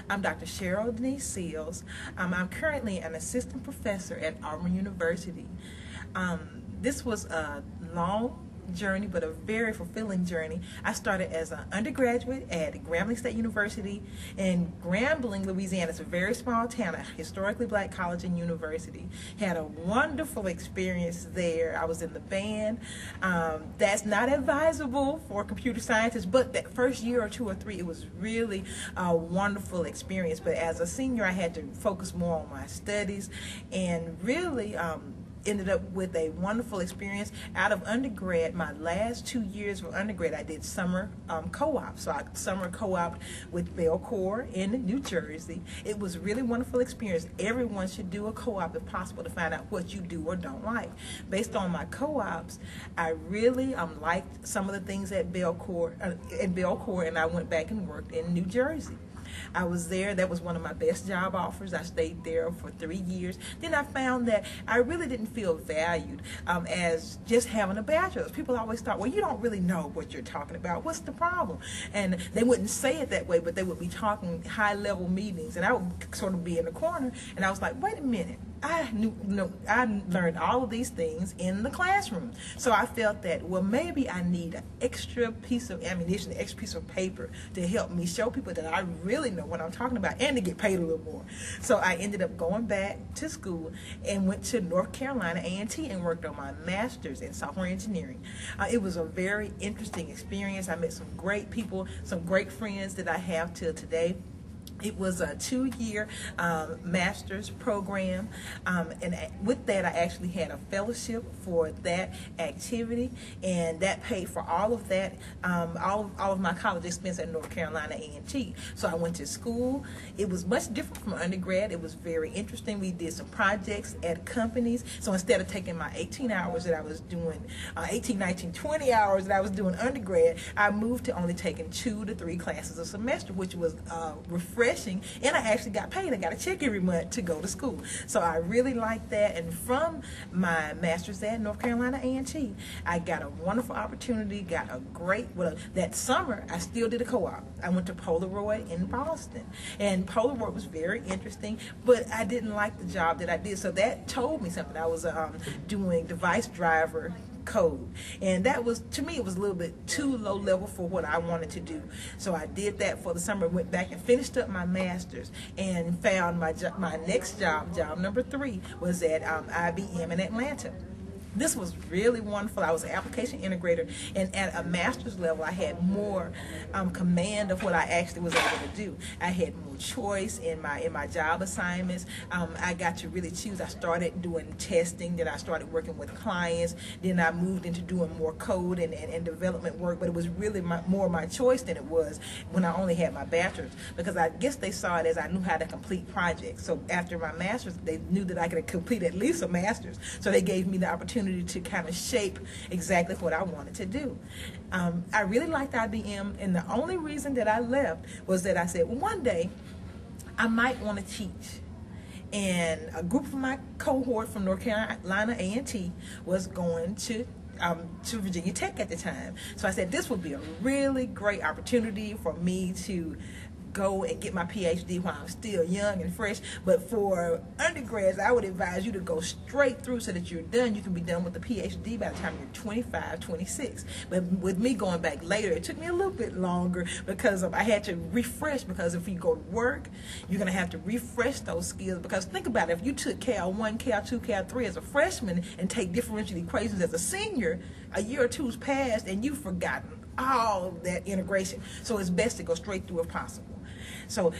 I'm Dr. Cheryl Denise Seals. I'm currently an assistant professor at Auburn University. This was a long journey, but a very fulfilling journey. I started as an undergraduate at Grambling State University in Grambling, Louisiana. It's a very small town, a historically black college and university. Had a wonderful experience there. I was in the band. That's not advisable for computer scientists, but that first year or two or three, it was really a wonderful experience. But as a senior, I had to focus more on my studies and really ended up with a wonderful experience. Out of undergrad, my last 2 years of undergrad, I did summer co-op. So I summer co-op with Belcourt in New Jersey. It was a really wonderful experience. Everyone should do a co-op if possible to find out what you do or don't like. Based on my co-ops, I really liked some of the things at Belcourt, and I went back and worked in New Jersey. I was there. That was one of my best job offers. I stayed there for 3 years. Then I found that I really didn't feel valued as just having a bachelor's. People always thought, well, you don't really know what you're talking about. What's the problem? And they wouldn't say it that way, but they would be talking high-level meetings, and I would sort of be in the corner, and I was like, wait a minute. I learned all of these things in the classroom. So I felt that, well, maybe I need an extra piece of ammunition, an extra piece of paper to help me show people that I really know what I'm talking about and to get paid a little more. So I ended up going back to school and went to North Carolina A&T and worked on my master's in software engineering. It was a very interesting experience. I met some great people, some great friends that I have till today. It was a 2-year master's program, and with that I actually had a fellowship for that activity, and that paid for all of that, all of my college expense at North Carolina A&T. So I went to school. It was much different from undergrad. It was very interesting. We did some projects at companies. So instead of taking my 18 hours that I was doing, 18, 19, 20 hours that I was doing undergrad, I moved to only taking 2 to 3 classes a semester, which was refreshing. And I actually got paid. I got a check every month to go to school. So I really liked that. And from my master's at North Carolina A&T, I got a wonderful opportunity, got a great, that summer I still did a co-op. I went to Polaroid in Boston. And Polaroid was very interesting, but I didn't like the job that I did. So that told me something. I was doing device driver code, and that was, to me, it was a little bit too low level for what I wanted to do. So I did that for the summer, went back and finished up my master's, and found my next job number 3 was at IBM in Atlanta. This was really wonderful. I was an application integrator, and at a master's level, I had more command of what I actually was able to do. I had more choice in my job assignments. I got to really choose. I started doing testing, then I started working with clients, then I moved into doing more code and development work, but it was really more my choice than it was when I only had my bachelor's, because I guess they saw it as I knew how to complete projects. So after my master's, they knew that I could complete at least a master's, so they gave me the opportunity to kind of shape exactly what I wanted to do. I really liked IBM, and the only reason that I left was that I said, well, one day I might want to teach. And a group of my cohort from North Carolina A&T was going to Virginia Tech at the time. So I said, this would be a really great opportunity for me to go and get my PhD while I'm still young and fresh. But for undergrads, I would advise you to go straight through so that you're done. You can be done with the PhD by the time you're 25, 26. But with me going back later, it took me a little bit longer because I had to refresh, because if you go to work, you're going to have to refresh those skills. Because think about it, if you took Cal 1, Cal 2, Cal 3 as a freshman and take differential equations as a senior, a year or two's passed and you've forgotten all of that integration. So it's best to go straight through if possible. So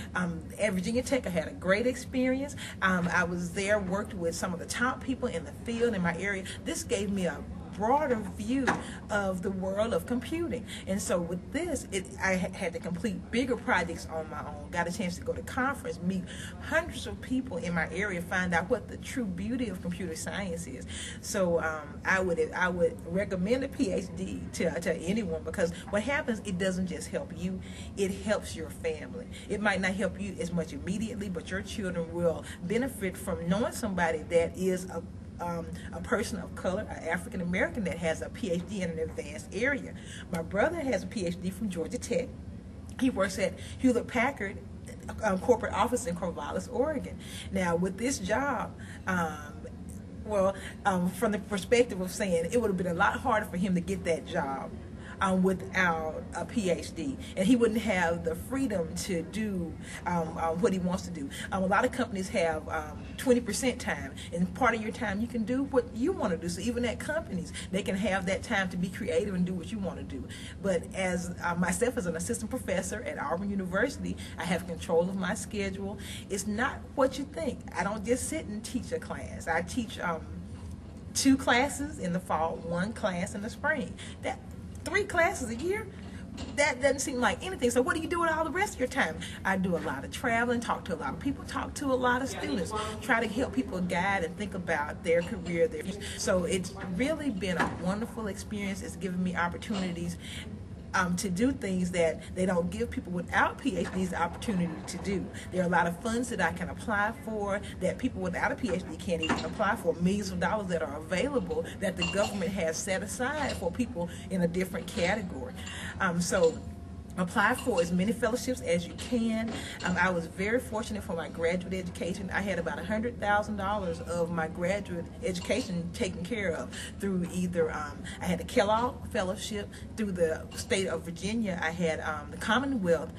at Virginia Tech, I had a great experience. I was there, worked with some of the top people in the field in my area. This gave me a broader view of the world of computing. And so with this, I had to complete bigger projects on my own, got a chance to go to conference, meet hundreds of people in my area, find out what the true beauty of computer science is. So I would recommend a PhD to anyone, because what happens, it doesn't just help you, it helps your family. It might not help you as much immediately, but your children will benefit from knowing somebody that is a person of color, an African American, that has a PhD in an advanced area. My brother has a PhD from Georgia Tech. He works at Hewlett Packard corporate office in Corvallis, Oregon. Now, with this job, from the perspective of saying it would have been a lot harder for him to get that job without a PhD, and he wouldn't have the freedom to do what he wants to do. A lot of companies have 20% time, and part of your time you can do what you want to do. So even at companies, they can have that time to be creative and do what you want to do. But as myself as an assistant professor at Auburn University, I have control of my schedule. It's not what you think. I don't just sit and teach a class. I teach 2 classes in the fall, 1 class in the spring. That 3 classes a year, that doesn't seem like anything. So what do you do with all the rest of your time? I do a lot of traveling, talk to a lot of people, talk to a lot of students, try to help people guide and think about their career. So it's really been a wonderful experience. It's given me opportunities to do things that they don't give people without PhDs the opportunity to do. There are a lot of funds that I can apply for that people without a PhD can't even apply for, millions of dollars that are available that the government has set aside for people in a different category. So apply for as many fellowships as you can. I was very fortunate for my graduate education. I had about $100,000 of my graduate education taken care of through either, I had a Kellogg Fellowship, through the state of Virginia, I had the Commonwealth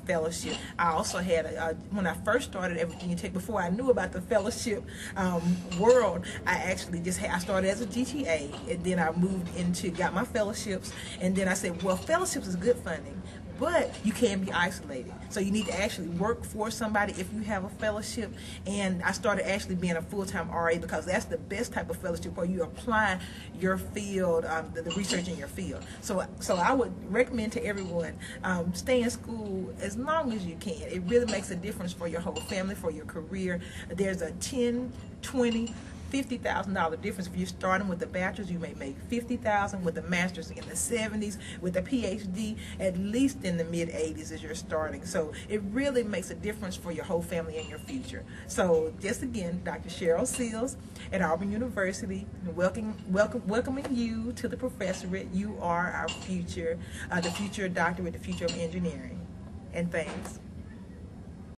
Fellowship. I also had, when I first started at Virginia Tech, before I knew about the fellowship world, I actually I started as a GTA, and then I moved into, got my fellowships, and then I said, well, fellowships is good funding, but you can't be isolated. So you need to actually work for somebody if you have a fellowship. And I started actually being a full-time RA because that's the best type of fellowship where you apply your field, the research in your field. So I would recommend to everyone, stay in school as long as you can. It really makes a difference for your whole family, for your career. There's a 10, 20, $50,000 difference. If you're starting with a bachelor's, you may make $50,000. With a master's, in the 70s. With a PhD, at least in the mid-80s as you're starting. So it really makes a difference for your whole family and your future. So just again, Dr. Cheryl Seals at Auburn University, welcoming you to the professorate. You are our future, the future doctorate, the future of engineering. And thanks.